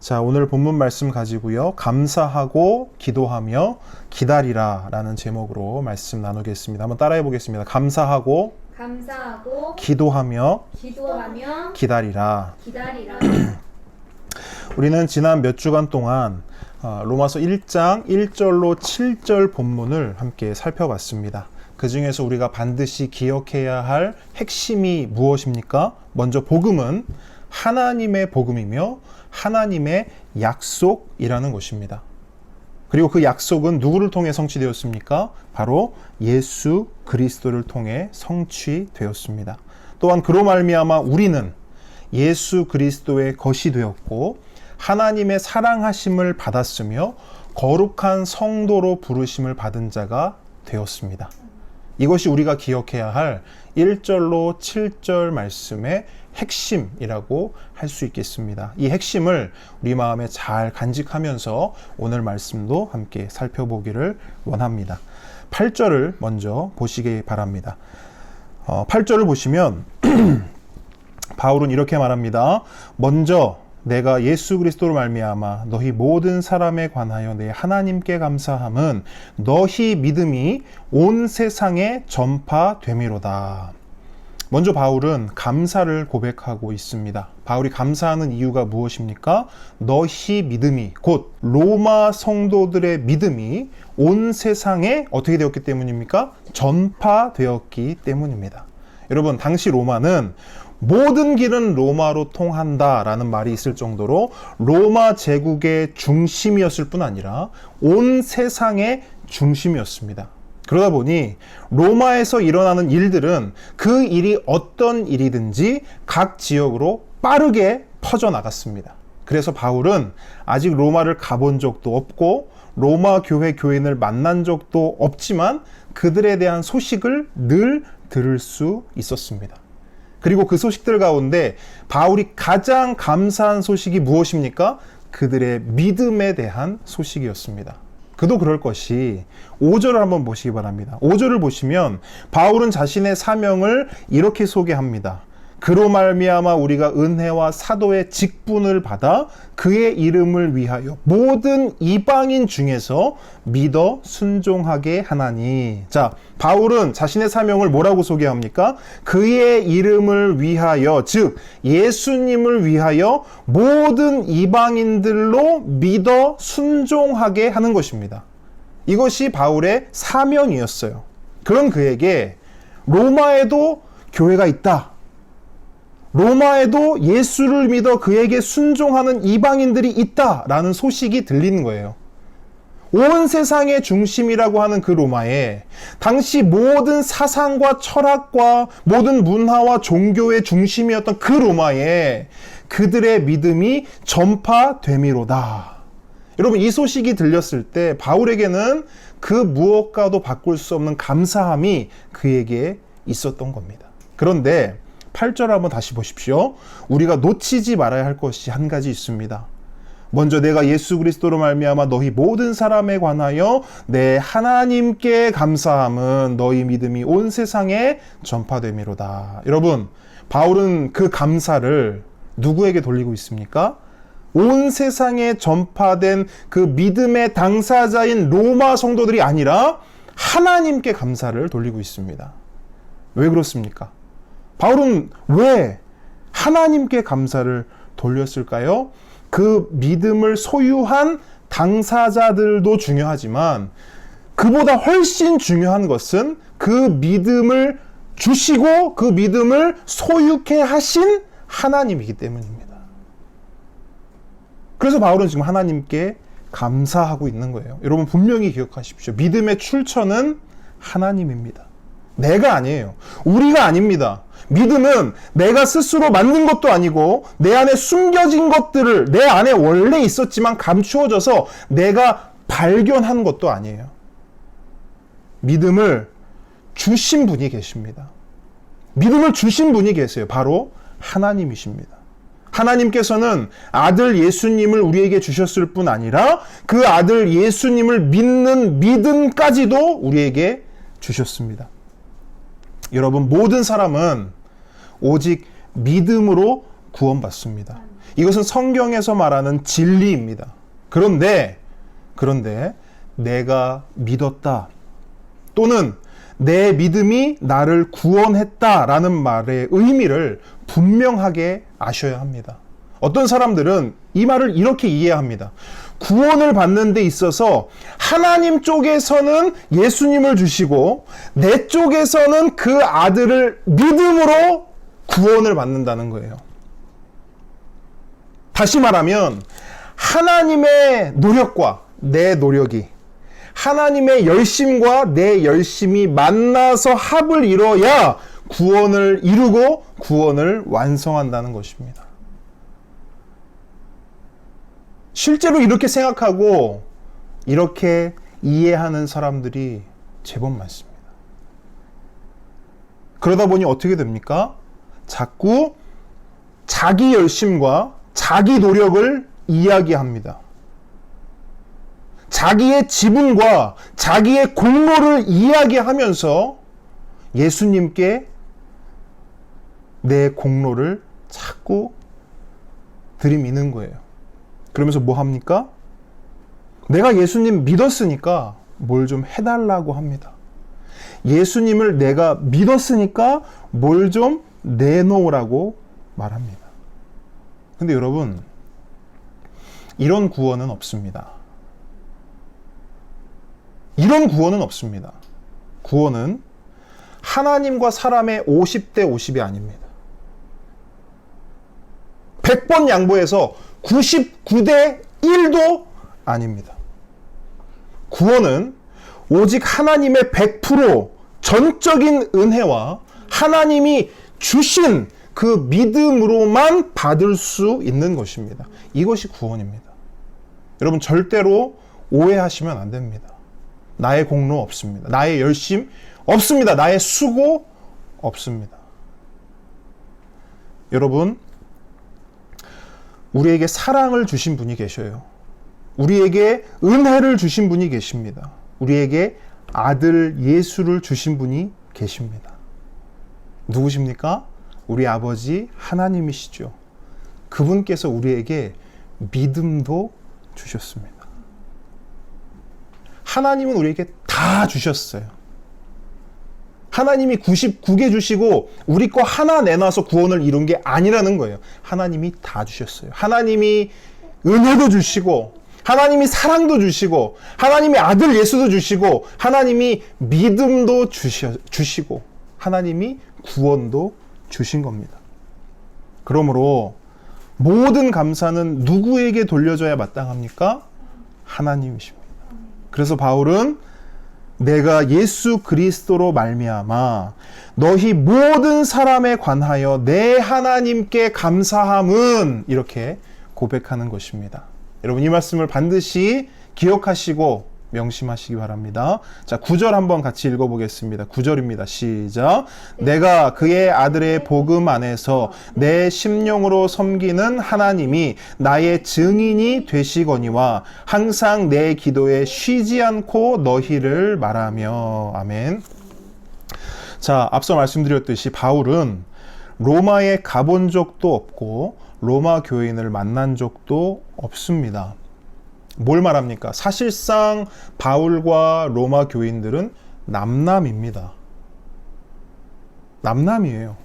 자, 오늘 본문 말씀 가지고요. 감사하고 기도하며 기다리라 라는 제목으로 말씀 나누겠습니다. 한번 따라해 보겠습니다. 감사하고 기도하며 기다리라. 우리는 지난 몇 주간 동안 로마서 1장 1절로 7절 본문을 함께 살펴봤습니다. 그 중에서 우리가 반드시 기억해야 할 핵심이 무엇입니까? 먼저 복음은 하나님의 복음이며 하나님의 약속이라는 것입니다. 그리고 그 약속은 누구를 통해 성취되었습니까? 바로 예수 그리스도를 통해 성취되었습니다. 또한 그로 말미암아 우리는 예수 그리스도의 것이 되었고 하나님의 사랑하심을 받았으며 거룩한 성도로 부르심을 받은 자가 되었습니다. 이것이 우리가 기억해야 할 1절로 7절 말씀의 핵심이라고 할 수 있겠습니다. 이 핵심을 우리 마음에 잘 간직하면서 오늘 말씀도 함께 살펴보기를 원합니다. 8절을 먼저 보시기 바랍니다. 8절을 보시면 바울은 이렇게 말합니다. 먼저 내가 예수 그리스도로 말미암아 너희 모든 사람에 관하여 내 하나님께 감사함은 너희 믿음이 온 세상에 전파됨이로다. 먼저 바울은 감사를 고백하고 있습니다. 바울이 감사하는 이유가 무엇입니까? 너희 믿음이, 곧 로마 성도들의 믿음이 온 세상에 어떻게 되었기 때문입니까? 전파되었기 때문입니다. 여러분, 당시 로마는 모든 길은 로마로 통한다라는 말이 있을 정도로 로마 제국의 중심이었을 뿐 아니라 온 세상의 중심이었습니다. 그러다 보니 로마에서 일어나는 일들은 그 일이 어떤 일이든지 각 지역으로 빠르게 퍼져나갔습니다. 그래서 바울은 아직 로마를 가본 적도 없고 로마 교회 교인을 만난 적도 없지만 그들에 대한 소식을 늘 들을 수 있었습니다. 그리고 그 소식들 가운데 바울이 가장 감사한 소식이 무엇입니까? 그들의 믿음에 대한 소식이었습니다. 그도 그럴 것이 5절을 한번 보시기 바랍니다. 5절을 보시면 바울은 자신의 사명을 이렇게 소개합니다. 그로 말미암아 우리가 은혜와 사도의 직분을 받아 그의 이름을 위하여 모든 이방인 중에서 믿어 순종하게 하나니. 자, 바울은 자신의 사명을 뭐라고 소개합니까? 그의 이름을 위하여, 즉 예수님을 위하여 모든 이방인들로 믿어 순종하게 하는 것입니다. 이것이 바울의 사명이었어요. 그런 그에게 로마에도 교회가 있다. 로마에도 예수를 믿어 그에게 순종하는 이방인들이 있다라는 소식이 들리는 거예요. 온 세상의 중심이라고 하는 그 로마에 당시 모든 사상과 철학과 모든 문화와 종교의 중심이었던 그 로마에 그들의 믿음이 전파됨이로다. 여러분, 이 소식이 들렸을 때 바울에게는 그 무엇과도 바꿀 수 없는 감사함이 그에게 있었던 겁니다. 그런데 8절 한번 다시 보십시오. 우리가 놓치지 말아야 할 것이 한 가지 있습니다. 먼저 내가 예수 그리스도로 말미암아 너희 모든 사람에 관하여 내 하나님께 감사함은 너희 믿음이 온 세상에 전파됨이로다. 여러분, 바울은 그 감사를 누구에게 돌리고 있습니까? 온 세상에 전파된 그 믿음의 당사자인 로마 성도들이 아니라 하나님께 감사를 돌리고 있습니다. 왜 그렇습니까? 바울은 왜 하나님께 감사를 돌렸을까요? 그 믿음을 소유한 당사자들도 중요하지만 그보다 훨씬 중요한 것은 그 믿음을 주시고 그 믿음을 소유케 하신 하나님이기 때문입니다. 그래서 바울은 지금 하나님께 감사하고 있는 거예요. 여러분, 분명히 기억하십시오. 믿음의 출처는 하나님입니다. 내가 아니에요. 우리가 아닙니다. 믿음은 내가 스스로 만든 것도 아니고 내 안에 숨겨진 것들을 내 안에 원래 있었지만 감추어져서 내가 발견한 것도 아니에요. 믿음을 주신 분이 계십니다. 믿음을 주신 분이 계세요. 바로 하나님이십니다. 하나님께서는 아들 예수님을 우리에게 주셨을 뿐 아니라 그 아들 예수님을 믿는 믿음까지도 우리에게 주셨습니다. 여러분, 모든 사람은 오직 믿음으로 구원받습니다. 이것은 성경에서 말하는 진리입니다. 그런데 내가 믿었다 또는 내 믿음이 나를 구원했다라는 말의 의미를 분명하게 아셔야 합니다. 어떤 사람들은 이 말을 이렇게 이해합니다. 구원을 받는 데 있어서 하나님 쪽에서는 예수님을 주시고 내 쪽에서는 그 아들을 믿음으로 구원을 받는다는 거예요. 다시 말하면 하나님의 노력과 내 노력이, 하나님의 열심과 내 열심이 만나서 합을 이뤄야 구원을 이루고 구원을 완성한다는 것입니다. 실제로 이렇게 생각하고 이렇게 이해하는 사람들이 제법 많습니다. 그러다 보니 어떻게 됩니까? 자꾸 자기 열심과 자기 노력을 이야기합니다. 자기의 지분과 자기의 공로를 이야기하면서 예수님께 내 공로를 자꾸 들이미는 거예요. 그러면서 뭐 합니까? 내가 예수님 믿었으니까 뭘 좀 해달라고 합니다. 예수님을 내가 믿었으니까 뭘 좀 내놓으라고 말합니다. 근데 여러분, 이런 구원은 없습니다. 이런 구원은 없습니다. 구원은 하나님과 사람의 50대 50이 아닙니다. 100번 양보해서 99대 1도 아닙니다. 구원은 오직 하나님의 100% 전적인 은혜와 하나님이 주신 그 믿음으로만 받을 수 있는 것입니다. 이것이 구원입니다. 여러분, 절대로 오해하시면 안 됩니다. 나의 공로 없습니다. 나의 열심 없습니다. 나의 수고 없습니다. 여러분, 우리에게 사랑을 주신 분이 계셔요. 우리에게 은혜를 주신 분이 계십니다. 우리에게 아들 예수를 주신 분이 계십니다. 누구십니까? 우리 아버지 하나님이시죠. 그분께서 우리에게 믿음도 주셨습니다. 하나님은 우리에게 다 주셨어요. 하나님이 99개 주시고 우리 거 하나 내놔서 구원을 이룬 게 아니라는 거예요. 하나님이 다 주셨어요. 하나님이 은혜도 주시고 하나님이 사랑도 주시고 하나님이 아들 예수도 주시고 하나님이 믿음도 주시고 하나님이 구원도 주신 겁니다. 그러므로 모든 감사는 누구에게 돌려줘야 마땅합니까? 하나님이십니다. 그래서 바울은 내가 예수 그리스도로 말미암아 너희 모든 사람에 관하여 내 하나님께 감사함은 이렇게 고백하는 것입니다. 여러분, 이 말씀을 반드시 기억하시고 명심하시기 바랍니다. 자, 9절 한번 같이 읽어보겠습니다. 9절입니다. 시작. 내가 그의 아들의 복음 안에서 내 심령으로 섬기는 하나님이 나의 증인이 되시거니와 항상 내 기도에 쉬지 않고 너희를 말하며. 아멘. 자, 앞서 말씀드렸듯이 바울은 로마에 가본 적도 없고 로마 교인을 만난 적도 없습니다. 뭘 말합니까? 사실상 바울과 로마 교인들은 남남입니다. 남남이에요.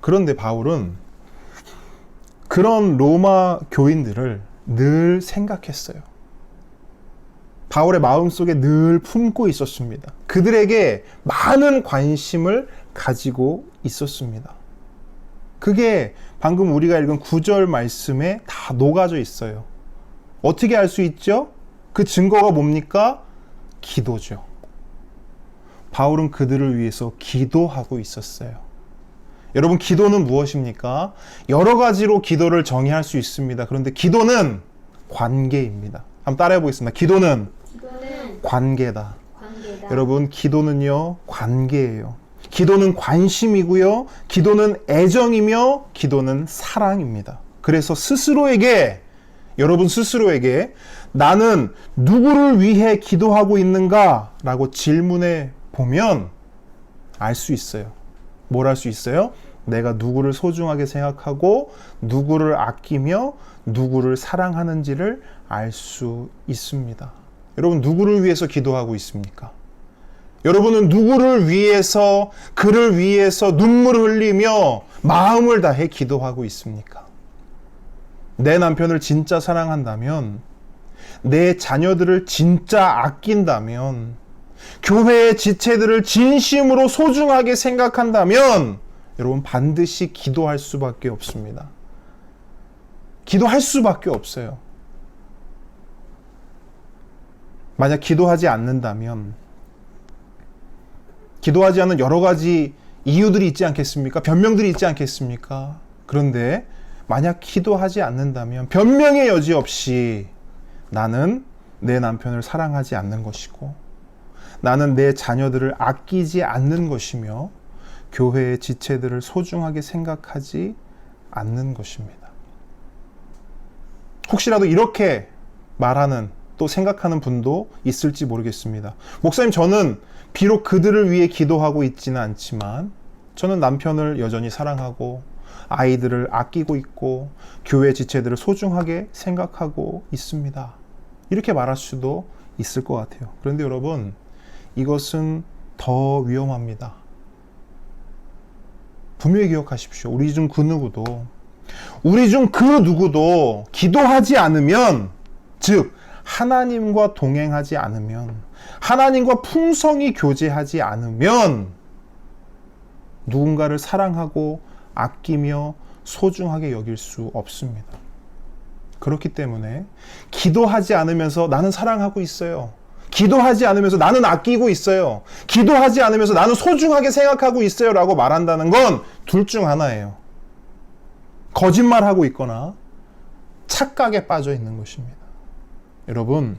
그런데 바울은 그런 로마 교인들을 늘 생각했어요. 바울의 마음속에 늘 품고 있었습니다. 그들에게 많은 관심을 가지고 있었습니다. 그게 방금 우리가 읽은 9절 말씀에 다 녹아져 있어요. 어떻게 알 수 있죠? 그 증거가 뭡니까? 기도죠. 바울은 그들을 위해서 기도하고 있었어요. 여러분, 기도는 무엇입니까? 여러 가지로 기도를 정의할 수 있습니다. 그런데 기도는 관계입니다. 한번 따라해 보겠습니다. 기도는 관계다. 여러분, 기도는요, 관계예요. 기도는 관심이고요. 기도는 애정이며 기도는 사랑입니다. 그래서 여러분 스스로에게 나는 누구를 위해 기도하고 있는가? 라고 질문해 보면 알 수 있어요. 뭘 알 수 있어요? 내가 누구를 소중하게 생각하고 누구를 아끼며 누구를 사랑하는지를 알 수 있습니다. 여러분, 누구를 위해서 기도하고 있습니까? 여러분은 누구를 위해서, 그를 위해서 눈물을 흘리며 마음을 다해 기도하고 있습니까? 내 남편을 진짜 사랑한다면, 내 자녀들을 진짜 아낀다면, 교회의 지체들을 진심으로 소중하게 생각한다면, 여러분 반드시 기도할 수밖에 없습니다. 기도할 수밖에 없어요. 만약 기도하지 않는다면, 기도하지 않는 여러 가지 이유들이 있지 않겠습니까? 변명들이 있지 않겠습니까? 그런데 만약 기도하지 않는다면 변명의 여지 없이 나는 내 남편을 사랑하지 않는 것이고, 나는 내 자녀들을 아끼지 않는 것이며, 교회의 지체들을 소중하게 생각하지 않는 것입니다. 혹시라도 이렇게 말하는, 또 생각하는 분도 있을지 모르겠습니다. 목사님, 저는 비록 그들을 위해 기도하고 있지는 않지만 저는 남편을 여전히 사랑하고 아이들을 아끼고 있고 교회 지체들을 소중하게 생각하고 있습니다. 이렇게 말할 수도 있을 것 같아요. 그런데 여러분, 이것은 더 위험합니다. 분명히 기억하십시오. 우리 중 그 누구도 기도하지 않으면, 즉 하나님과 동행하지 않으면, 하나님과 풍성히 교제하지 않으면 누군가를 사랑하고 아끼며 소중하게 여길 수 없습니다. 그렇기 때문에 기도하지 않으면서 나는 사랑하고 있어요, 기도하지 않으면서 나는 아끼고 있어요, 기도하지 않으면서 나는 소중하게 생각하고 있어요 라고 말한다는 건 둘 중 하나예요. 거짓말하고 있거나 착각에 빠져 있는 것입니다. 여러분,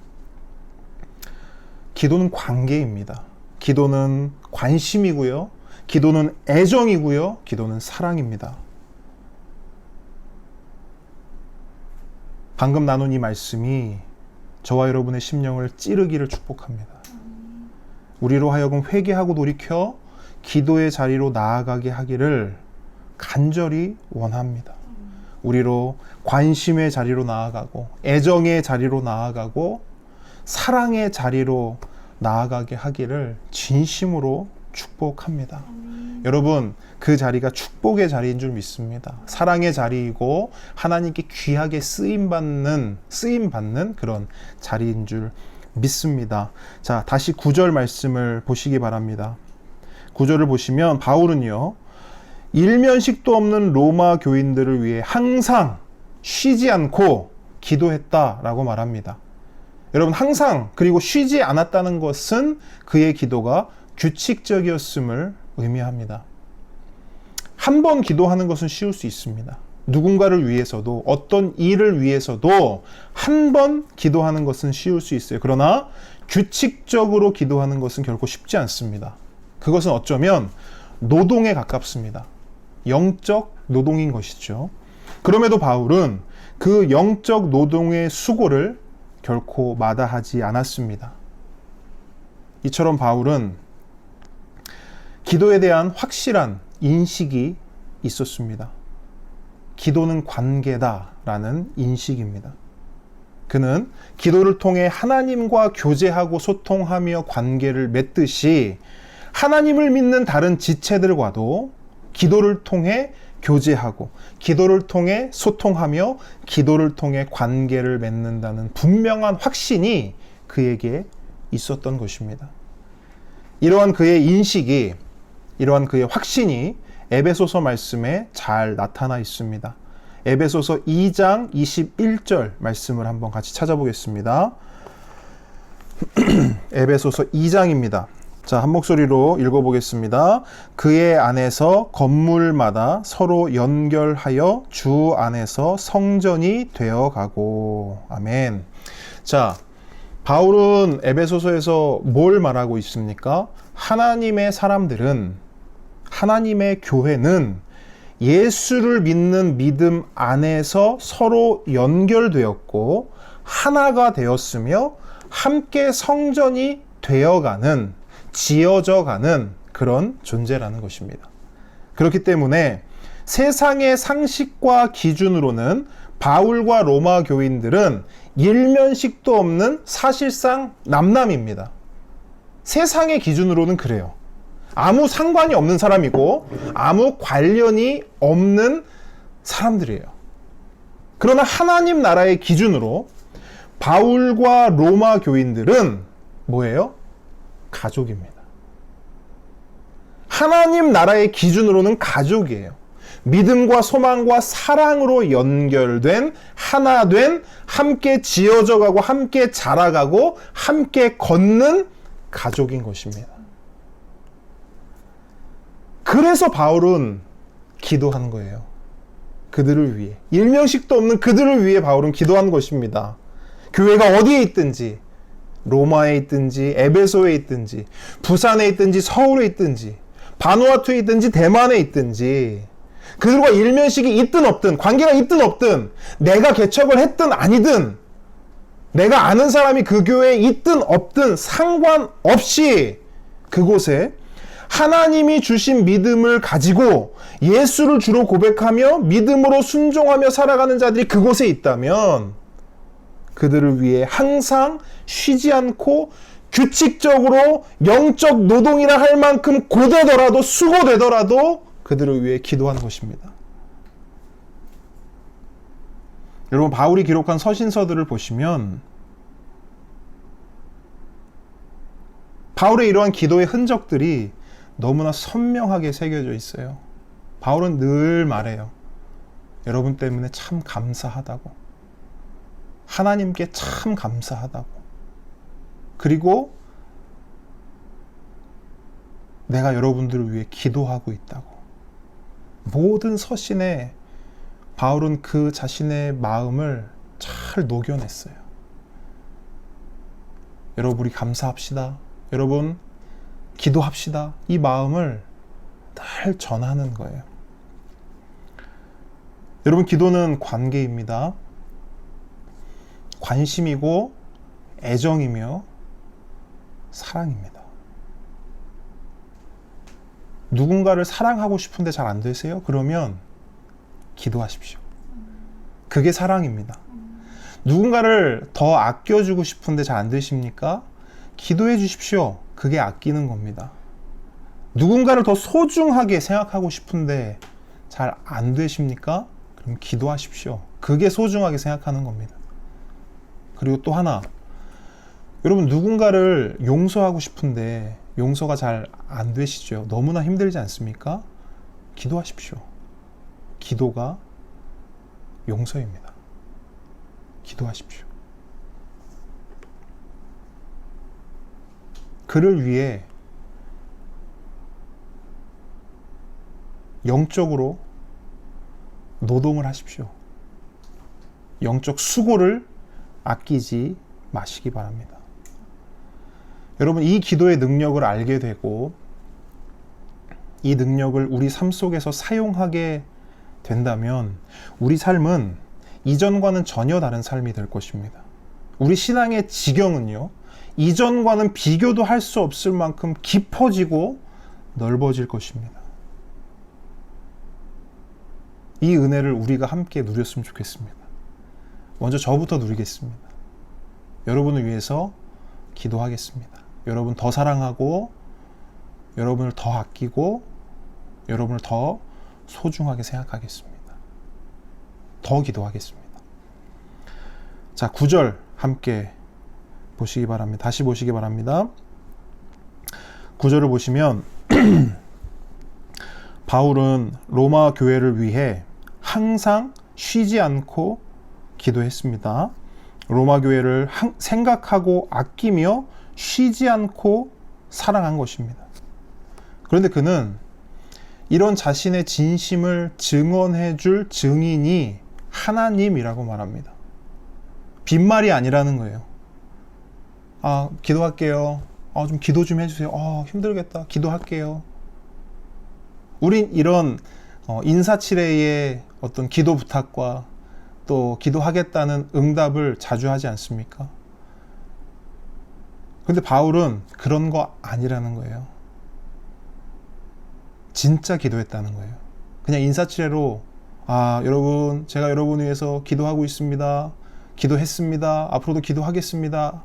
기도는 관계입니다. 기도는 관심이고요, 기도는 애정이고요, 기도는 사랑입니다. 방금 나눈 이 말씀이 저와 여러분의 심령을 찌르기를 축복합니다. 우리로 하여금 회개하고 돌이켜 기도의 자리로 나아가게 하기를 간절히 원합니다. 우리로 관심의 자리로 나아가고 애정의 자리로 나아가고 사랑의 자리로 나아가게 하기를 진심으로 축복합니다. 여러분, 그 자리가 축복의 자리인 줄 믿습니다. 사랑의 자리이고 하나님께 귀하게 쓰임받는 그런 자리인 줄 믿습니다. 자, 다시 9절 말씀을 보시기 바랍니다. 9절을 보시면 바울은요, 일면식도 없는 로마 교인들을 위해 항상 쉬지 않고 기도했다라고 말합니다. 여러분, 항상, 그리고 쉬지 않았다는 것은 그의 기도가 규칙적이었음을 의미합니다. 한 번 기도하는 것은 쉬울 수 있습니다. 누군가를 위해서도, 어떤 일을 위해서도 한 번 기도하는 것은 쉬울 수 있어요. 그러나 규칙적으로 기도하는 것은 결코 쉽지 않습니다. 그것은 어쩌면 노동에 가깝습니다. 영적 노동인 것이죠. 그럼에도 바울은 그 영적 노동의 수고를 결코 마다하지 않았습니다. 이처럼 바울은 기도에 대한 확실한 인식이 있었습니다. 기도는 관계다라는 인식입니다. 그는 기도를 통해 하나님과 교제하고 소통하며 관계를 맺듯이 하나님을 믿는 다른 지체들과도 기도를 통해 교제하고 기도를 통해 소통하며 기도를 통해 관계를 맺는다는 분명한 확신이 그에게 있었던 것입니다. 이러한 그의 인식이, 이러한 그의 확신이 에베소서 말씀에 잘 나타나 있습니다. 에베소서 2장 21절 말씀을 한번 같이 찾아보겠습니다. 에베소서 2장입니다. 자, 한 목소리로 읽어보겠습니다. 그의 안에서 건물마다 서로 연결하여 주 안에서 성전이 되어가고. 아멘. 자, 바울은 에베소서에서 뭘 말하고 있습니까? 하나님의 사람들은, 하나님의 교회는 예수를 믿는 믿음 안에서 서로 연결되었고 하나가 되었으며 함께 성전이 되어가는, 지어져가는 그런 존재라는 것입니다. 그렇기 때문에 세상의 상식과 기준으로는 바울과 로마 교인들은 일면식도 없는 사실상 남남입니다. 세상의 기준으로는 그래요. 아무 상관이 없는 사람이고 아무 관련이 없는 사람들이에요. 그러나 하나님 나라의 기준으로 바울과 로마 교인들은 뭐예요? 가족입니다. 하나님 나라의 기준으로는 가족이에요. 믿음과 소망과 사랑으로 연결된, 하나 된, 함께 지어져 가고 함께 자라가고 함께 걷는 가족인 것입니다. 그래서 바울은 기도하는 거예요. 그들을 위해. 일명식도 없는 그들을 위해 바울은 기도하는 것입니다. 교회가 어디에 있든지, 로마에 있든지, 에베소에 있든지, 부산에 있든지, 서울에 있든지, 바누아투에 있든지, 대만에 있든지, 그들과 일면식이 있든 없든, 관계가 있든 없든, 내가 개척을 했든 아니든, 내가 아는 사람이 그 교회에 있든 없든 상관없이 그곳에 하나님이 주신 믿음을 가지고 예수를 주로 고백하며 믿음으로 순종하며 살아가는 자들이 그곳에 있다면 그들을 위해 항상 쉬지 않고 규칙적으로 영적 노동이라 할 만큼 고되더라도 수고되더라도 그들을 위해 기도하는 것입니다. 여러분, 바울이 기록한 서신서들을 보시면 바울의 이러한 기도의 흔적들이 너무나 선명하게 새겨져 있어요. 바울은 늘 말해요. 여러분 때문에 참 감사하다고. 하나님께 참 감사하다고. 그리고 내가 여러분들을 위해 기도하고 있다고. 모든 서신에 바울은 그 자신의 마음을 잘 녹여냈어요. 여러분, 우리 감사합시다. 여러분, 기도합시다. 이 마음을 늘 전하는 거예요. 여러분, 기도는 관계입니다. 관심이고 애정이며 사랑입니다. 누군가를 사랑하고 싶은데 잘 안 되세요? 그러면 기도하십시오. 그게 사랑입니다. 누군가를 더 아껴주고 싶은데 잘 안 되십니까? 기도해 주십시오. 그게 아끼는 겁니다. 누군가를 더 소중하게 생각하고 싶은데 잘 안 되십니까? 그럼 기도하십시오. 그게 소중하게 생각하는 겁니다. 그리고 또 하나, 여러분 누군가를 용서하고 싶은데 용서가 잘 안 되시죠? 너무나 힘들지 않습니까? 기도하십시오. 기도가 용서입니다. 기도하십시오. 그를 위해 영적으로 노동을 하십시오. 영적 수고를 아끼지 마시기 바랍니다. 여러분, 이 기도의 능력을 알게 되고 이 능력을 우리 삶 속에서 사용하게 된다면 우리 삶은 이전과는 전혀 다른 삶이 될 것입니다. 우리 신앙의 지경은요, 이전과는 비교도 할 수 없을 만큼 깊어지고 넓어질 것입니다. 이 은혜를 우리가 함께 누렸으면 좋겠습니다. 먼저 저부터 누리겠습니다. 여러분을 위해서 기도하겠습니다. 여러분 더 사랑하고, 여러분을 더 아끼고, 여러분을 더 소중하게 생각하겠습니다. 더 기도하겠습니다. 자, 9절 함께 보시기 바랍니다. 다시 보시기 바랍니다. 9절을 보시면 바울은 로마 교회를 위해 항상 쉬지 않고 기도했습니다. 로마 교회를 생각하고 아끼며 쉬지 않고 사랑한 것입니다. 그런데 그는 이런 자신의 진심을 증언해 줄 증인이 하나님이라고 말합니다. 빈말이 아니라는 거예요. 아, 기도할게요. 좀 기도 좀 해주세요. 힘들겠다. 기도할게요. 우린 이런 인사치레의 어떤 기도 부탁과 또 기도하겠다는 응답을 자주 하지 않습니까? 근데 바울은 그런 거 아니라는 거예요. 진짜 기도했다는 거예요. 그냥 인사치레로 여러분, 제가 여러분 위해서 기도하고 있습니다. 기도했습니다. 앞으로도 기도하겠습니다.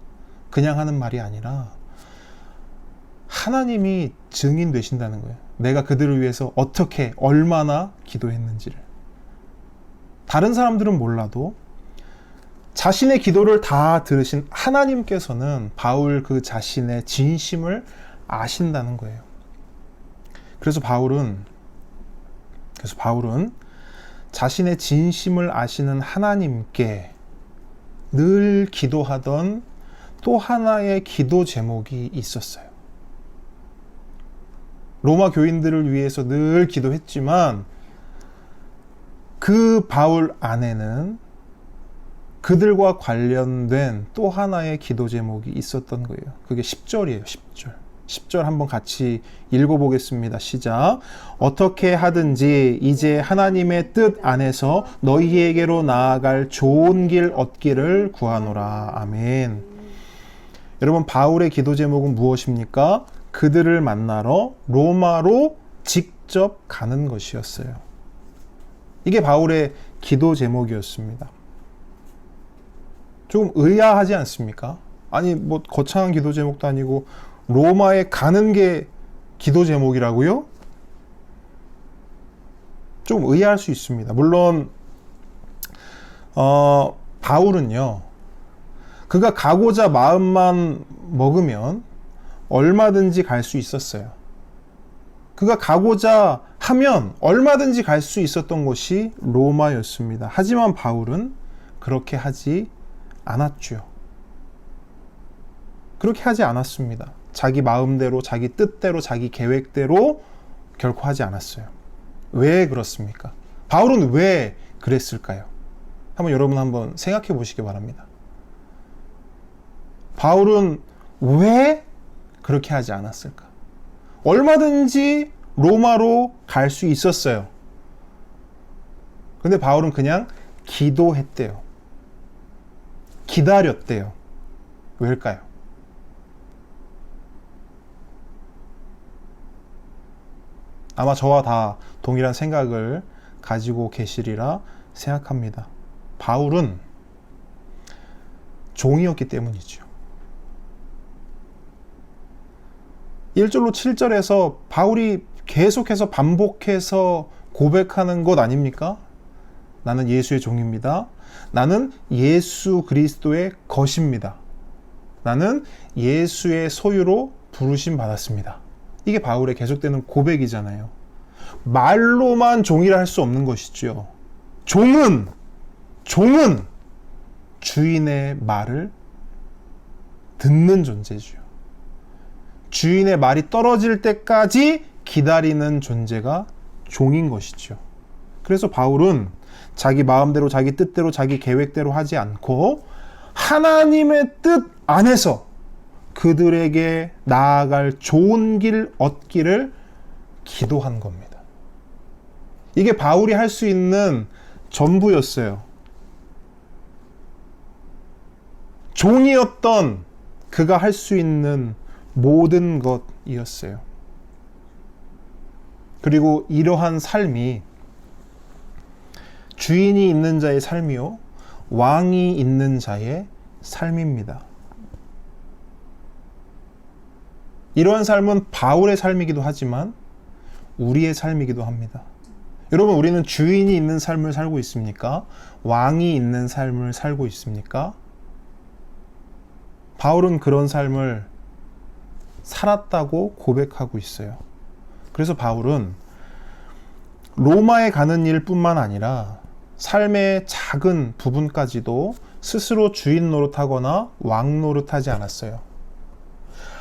그냥 하는 말이 아니라 하나님이 증인 되신다는 거예요. 내가 그들을 위해서 어떻게, 얼마나 기도했는지를. 다른 사람들은 몰라도 자신의 기도를 다 들으신 하나님께서는 바울 그 자신의 진심을 아신다는 거예요. 그래서 바울은 자신의 진심을 아시는 하나님께 늘 기도하던 또 하나의 기도 제목이 있었어요. 로마 교인들을 위해서 늘 기도했지만 그 바울 안에는 그들과 관련된 또 하나의 기도 제목이 있었던 거예요. 그게 10절이에요. 10절 한번 같이 읽어보겠습니다. 시작. 어떻게 하든지 이제 하나님의 뜻 안에서 너희에게로 나아갈 좋은 길 얻기를 구하노라. 아멘. 여러분, 바울의 기도 제목은 무엇입니까? 그들을 만나러 로마로 직접 가는 것이었어요. 이게 바울의 기도 제목이었습니다. 좀 의아하지 않습니까? 아니, 뭐 거창한 기도 제목도 아니고 로마에 가는 게 기도 제목이라고요? 좀 의아할 수 있습니다. 물론 바울은요, 그가 가고자 마음만 먹으면 얼마든지 갈 수 있었어요. 그가 가고자 하면 얼마든지 갈 수 있었던 곳이 로마였습니다. 하지만 바울은 그렇게 하지 않았죠. 그렇게 하지 않았습니다. 자기 마음대로, 자기 뜻대로, 자기 계획대로 결코 하지 않았어요. 왜 그렇습니까? 바울은 왜 그랬을까요? 여러분 한번 생각해 보시기 바랍니다. 바울은 왜 그렇게 하지 않았을까? 얼마든지 로마로 갈 수 있었어요. 근데 바울은 그냥 기도했대요. 기다렸대요. 왜일까요? 아마 저와 다 동일한 생각을 가지고 계시리라 생각합니다. 바울은 종이었기 때문이죠. 1절로 7절에서 바울이 계속해서 반복해서 고백하는 것 아닙니까? 나는 예수의 종입니다. 나는 예수 그리스도의 것입니다. 나는 예수의 소유로 부르심 받았습니다. 이게 바울의 계속되는 고백이잖아요. 말로만 종이라 할 수 없는 것이죠. 종은 주인의 말을 듣는 존재죠. 주인의 말이 떨어질 때까지 기다리는 존재가 종인 것이죠. 그래서 바울은 자기 마음대로, 자기 뜻대로, 자기 계획대로 하지 않고 하나님의 뜻 안에서 그들에게 나아갈 좋은 길 얻기를 기도한 겁니다. 이게 바울이 할 수 있는 전부였어요. 종이었던 그가 할 수 있는 모든 것이었어요. 그리고 이러한 삶이 주인이 있는 자의 삶이요, 왕이 있는 자의 삶입니다. 이러한 삶은 바울의 삶이기도 하지만 우리의 삶이기도 합니다. 여러분, 우리는 주인이 있는 삶을 살고 있습니까? 왕이 있는 삶을 살고 있습니까? 바울은 그런 삶을 살았다고 고백하고 있어요. 그래서 바울은 로마에 가는 일뿐만 아니라 삶의 작은 부분까지도 스스로 주인 노릇하거나 왕 노릇하지 않았어요.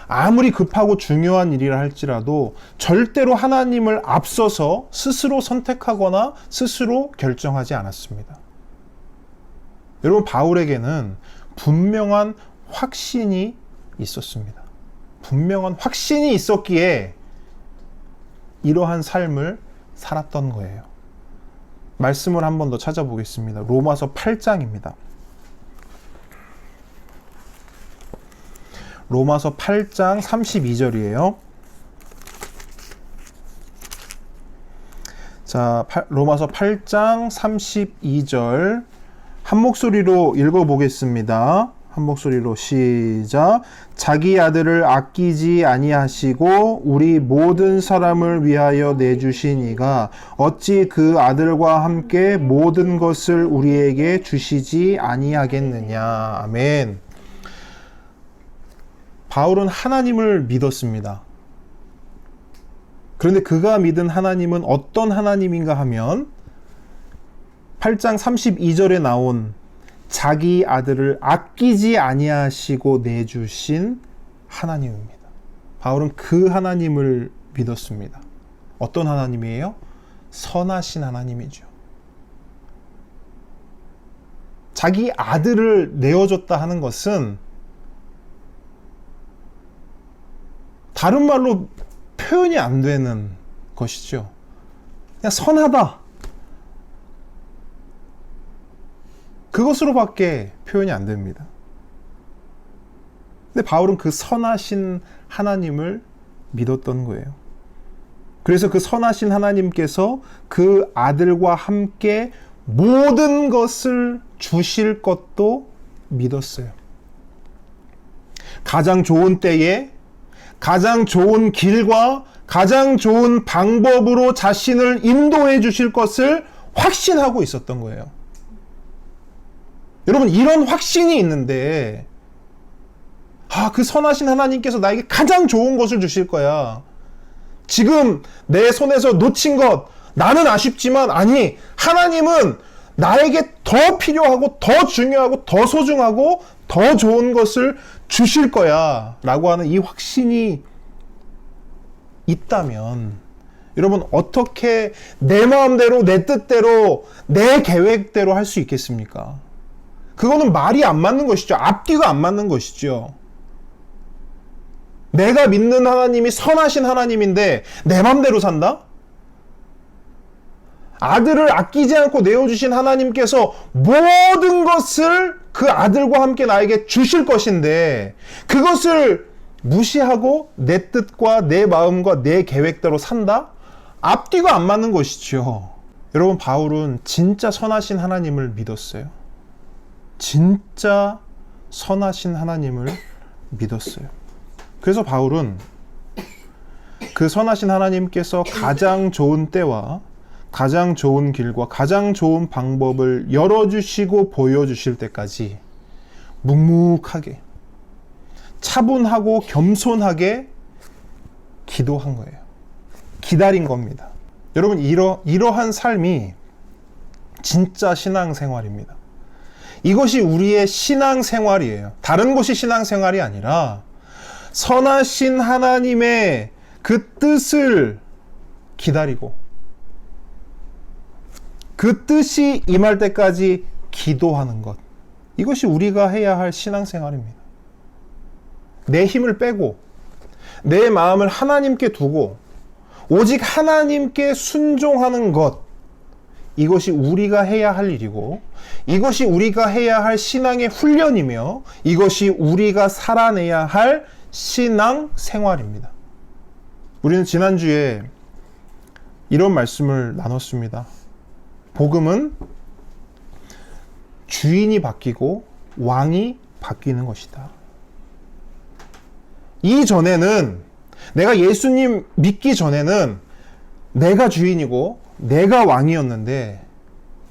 아무리 급하고 중요한 일이라 할지라도 절대로 하나님을 앞서서 스스로 선택하거나 스스로 결정하지 않았습니다. 여러분, 바울에게는 분명한 확신이 있었습니다. 분명한 확신이 있었기에 이러한 삶을 살았던 거예요. 말씀을 한 번 더 찾아보겠습니다. 로마서 8장입니다. 로마서 8장 32절이에요. 자, 로마서 8장 32절 한 목소리로 읽어보겠습니다. 한 목소리로 시작. 자기 아들을 아끼지 아니하시고 우리 모든 사람을 위하여 내주신 이가 어찌 그 아들과 함께 모든 것을 우리에게 주시지 아니하겠느냐. 아멘. 바울은 하나님을 믿었습니다. 그런데 그가 믿은 하나님은 어떤 하나님인가 하면 8장 32절에 나온 자기 아들을 아끼지 아니하시고 내주신 하나님입니다. 바울은 그 하나님을 믿었습니다. 어떤 하나님이에요? 선하신 하나님이죠. 자기 아들을 내어줬다 하는 것은 다른 말로 표현이 안 되는 것이죠. 그냥 선하다. 그것으로밖에 표현이 안 됩니다. 근데 바울은 그 선하신 하나님을 믿었던 거예요. 그래서 그 선하신 하나님께서 그 아들과 함께 모든 것을 주실 것도 믿었어요. 가장 좋은 때에 가장 좋은 길과 가장 좋은 방법으로 자신을 인도해 주실 것을 확신하고 있었던 거예요. 여러분, 이런 확신이 있는데 그 선하신 하나님께서 나에게 가장 좋은 것을 주실 거야. 지금 내 손에서 놓친 것 나는 아쉽지만 아니, 하나님은 나에게 더 필요하고 더 중요하고 더 소중하고 더 좋은 것을 주실 거야 라고 하는 이 확신이 있다면 여러분, 어떻게 내 마음대로 내 뜻대로 내 계획대로 할 수 있겠습니까? 그거는 말이 안 맞는 것이죠. 앞뒤가 안 맞는 것이죠. 내가 믿는 하나님이 선하신 하나님인데 내 맘대로 산다? 아들을 아끼지 않고 내어주신 하나님께서 모든 것을 그 아들과 함께 나에게 주실 것인데 그것을 무시하고 내 뜻과 내 마음과 내 계획대로 산다? 앞뒤가 안 맞는 것이죠. 여러분, 바울은 진짜 선하신 하나님을 믿었어요. 진짜 선하신 하나님을 믿었어요. 그래서 바울은 그 선하신 하나님께서 가장 좋은 때와 가장 좋은 길과 가장 좋은 방법을 열어주시고 보여주실 때까지 묵묵하게 차분하고 겸손하게 기도한 거예요. 기다린 겁니다. 여러분, 이러한 삶이 진짜 신앙생활입니다. 이것이 우리의 신앙생활이에요. 다른 것이 신앙생활이 아니라 선하신 하나님의 그 뜻을 기다리고 그 뜻이 임할 때까지 기도하는 것. 이것이 우리가 해야 할 신앙생활입니다. 내 힘을 빼고 내 마음을 하나님께 두고 오직 하나님께 순종하는 것. 이것이 우리가 해야 할 일이고 이것이 우리가 해야 할 신앙의 훈련이며 이것이 우리가 살아내야 할 신앙생활입니다. 우리는 지난주에 이런 말씀을 나눴습니다. 복음은 주인이 바뀌고 왕이 바뀌는 것이다. 이전에는 내가 예수님 믿기 전에는 내가 주인이고 내가 왕이었는데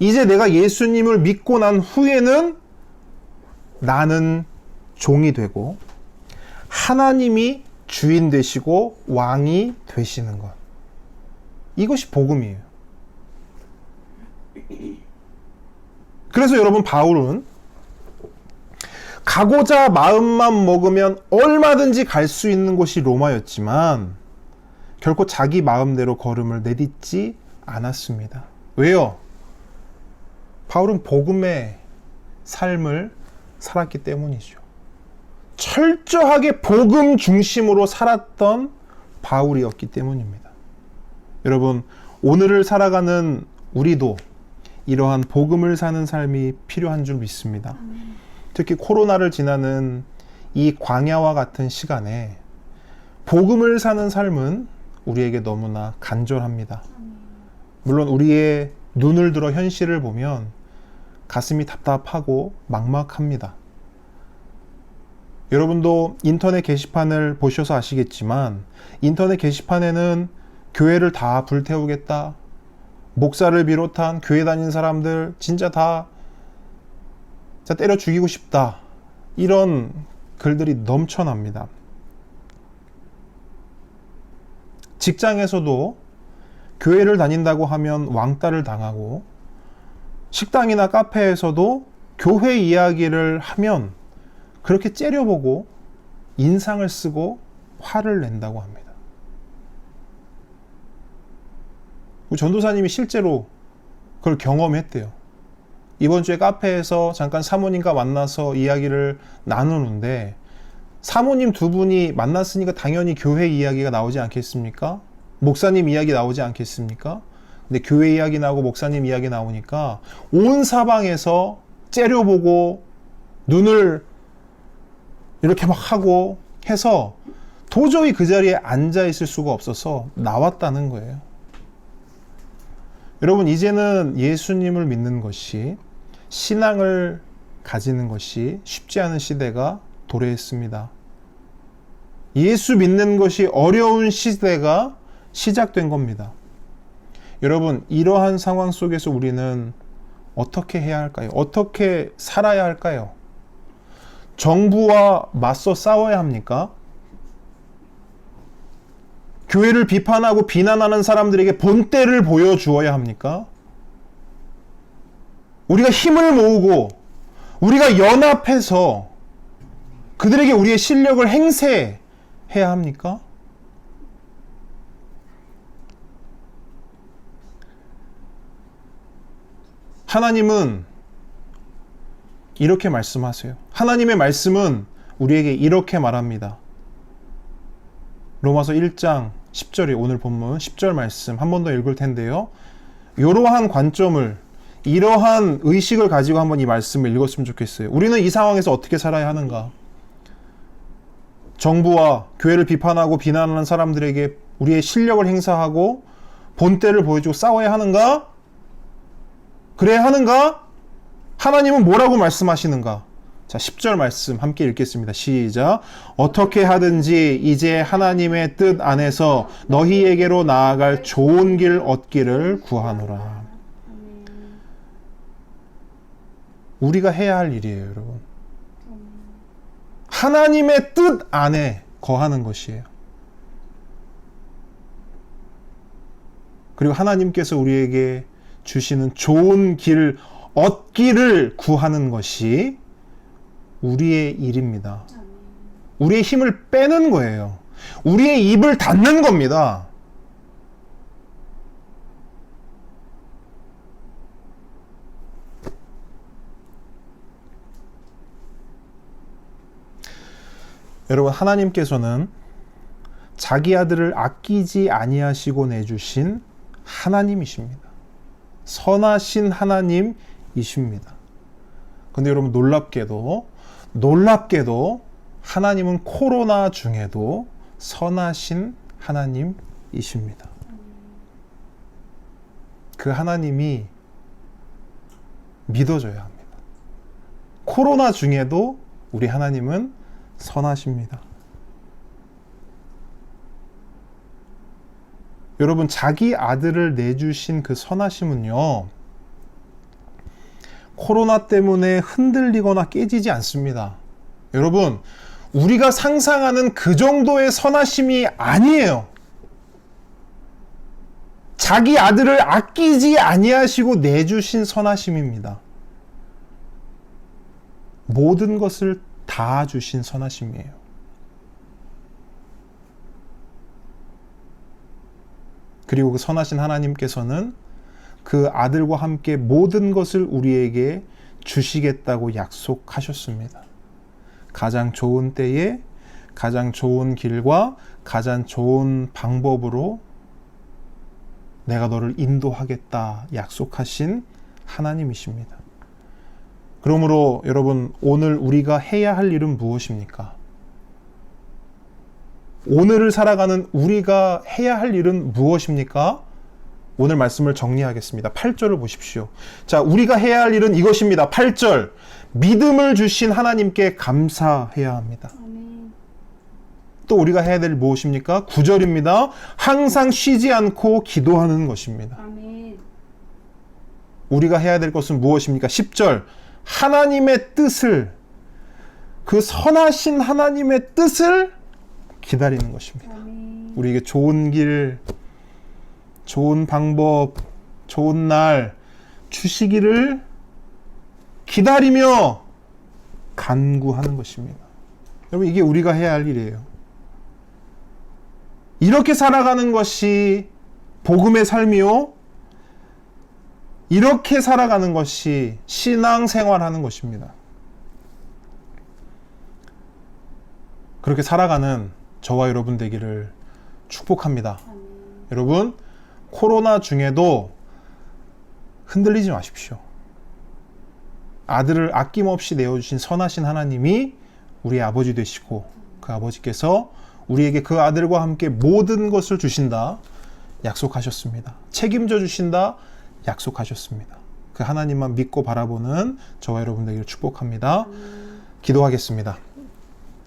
이제 내가 예수님을 믿고 난 후에는 나는 종이 되고 하나님이 주인 되시고 왕이 되시는 것. 이것이 복음이에요. 그래서 여러분, 바울은 가고자 마음만 먹으면 얼마든지 갈 수 있는 곳이 로마였지만 결코 자기 마음대로 걸음을 내딛지 않았습니다. 왜요? 바울은 복음의 삶을 살았기 때문이죠. 철저하게 복음 중심으로 살았던 바울이었기 때문입니다. 여러분, 오늘을 살아가는 우리도 이러한 복음을 사는 삶이 필요한 줄 믿습니다. 특히 코로나를 지나는 이 광야와 같은 시간에 복음을 사는 삶은 우리에게 너무나 간절합니다. 물론 우리의 눈을 들어 현실을 보면 가슴이 답답하고 막막합니다. 여러분도 인터넷 게시판을 보셔서 아시겠지만 인터넷 게시판에는 교회를 다 불태우겠다, 목사를 비롯한 교회 다니는 사람들 진짜 다 때려 죽이고 싶다, 이런 글들이 넘쳐납니다. 직장에서도 교회를 다닌다고 하면 왕따를 당하고, 식당이나 카페에서도 교회 이야기를 하면 그렇게 째려보고 인상을 쓰고 화를 낸다고 합니다. 우리 전도사님이 실제로 그걸 경험했대요. 이번 주에 카페에서 잠깐 사모님과 만나서 이야기를 나누는데, 사모님 두 분이 만났으니까 당연히 교회 이야기가 나오지 않겠습니까? 목사님 이야기 나오지 않겠습니까? 근데 교회 이야기 나오고 목사님 이야기 나오니까 온 사방에서 째려보고 눈을 이렇게 막 하고 해서 도저히 그 자리에 앉아 있을 수가 없어서 나왔다는 거예요. 여러분, 이제는 예수님을 믿는 것이, 신앙을 가지는 것이 쉽지 않은 시대가 도래했습니다. 예수 믿는 것이 어려운 시대가 시작된 겁니다. 여러분, 이러한 상황 속에서 우리는 어떻게 해야 할까요? 어떻게 살아야 할까요? 정부와 맞서 싸워야 합니까? 교회를 비판하고 비난하는 사람들에게 본때를 보여주어야 합니까? 우리가 힘을 모으고 우리가 연합해서 그들에게 우리의 실력을 행세해야 합니까? 하나님은 이렇게 말씀하세요. 하나님의 말씀은 우리에게 이렇게 말합니다. 로마서 1장 10절이 오늘 본문 10절 말씀 한 번 더 읽을 텐데요. 이러한 관점을, 이러한 의식을 가지고 한번 이 말씀을 읽었으면 좋겠어요. 우리는 이 상황에서 어떻게 살아야 하는가? 정부와 교회를 비판하고 비난하는 사람들에게 우리의 실력을 행사하고 본때를 보여주고 싸워야 하는가? 그래야 하는가? 하나님은 뭐라고 말씀하시는가? 자, 10절 말씀 함께 읽겠습니다. 시작. 어떻게 하든지 이제 하나님의 뜻 안에서 너희에게로 나아갈 좋은 길 얻기를 구하노라. 우리가 해야 할 일이에요, 여러분. 하나님의 뜻 안에 거하는 것이에요. 그리고 하나님께서 우리에게 주시는 좋은 길 얻기를 구하는 것이 우리의 일입니다. 우리의 힘을 빼는 거예요. 우리의 입을 닫는 겁니다. 여러분, 하나님께서는 자기 아들을 아끼지 아니하시고 내주신 하나님이십니다. 선하신 하나님이십니다. 근데 여러분, 놀랍게도 하나님은 코로나 중에도 선하신 하나님이십니다. 그 하나님이 믿어져야 합니다. 코로나 중에도 우리 하나님은 선하십니다. 여러분, 자기 아들을 내주신 그 선하심은요, 코로나 때문에 흔들리거나 깨지지 않습니다. 여러분, 우리가 상상하는 그 정도의 선하심이 아니에요. 자기 아들을 아끼지 아니하시고 내주신 선하심입니다. 모든 것을 다 주신 선하심이에요. 그리고 그 선하신 하나님께서는 그 아들과 함께 모든 것을 우리에게 주시겠다고 약속하셨습니다. 가장 좋은 때에 가장 좋은 길과 가장 좋은 방법으로 내가 너를 인도하겠다 약속하신 하나님이십니다. 그러므로 여러분, 오늘 우리가 해야 할 일은 무엇입니까? 오늘을 살아가는 우리가 해야 할 일은 무엇입니까? 오늘 말씀을 정리하겠습니다. 8절을 보십시오. 자, 우리가 해야 할 일은 이것입니다. 8절. 믿음을 주신 하나님께 감사해야 합니다. 아멘. 또 우리가 해야 될 무엇입니까? 9절입니다. 항상 쉬지 않고 기도하는 것입니다. 아멘. 우리가 해야 될 것은 무엇입니까? 10절. 하나님의 뜻을, 그 선하신 하나님의 뜻을 기다리는 것입니다. 아멘. 우리에게 좋은 길, 좋은 방법, 좋은 날 주시기를 기다리며 간구하는 것입니다. 여러분, 이게 우리가 해야 할 일이에요. 이렇게 살아가는 것이 복음의 삶이요, 이렇게 살아가는 것이 신앙생활하는 것입니다. 그렇게 살아가는 저와 여러분 되기를 축복합니다. 여러분, 코로나 중에도 흔들리지 마십시오. 아들을 아낌없이 내어주신 선하신 하나님이 우리의 아버지 되시고, 그 아버지께서 우리에게 그 아들과 함께 모든 것을 주신다 약속하셨습니다. 책임져 주신다 약속하셨습니다. 그 하나님만 믿고 바라보는 저와 여러분 되기를 축복합니다. 기도하겠습니다.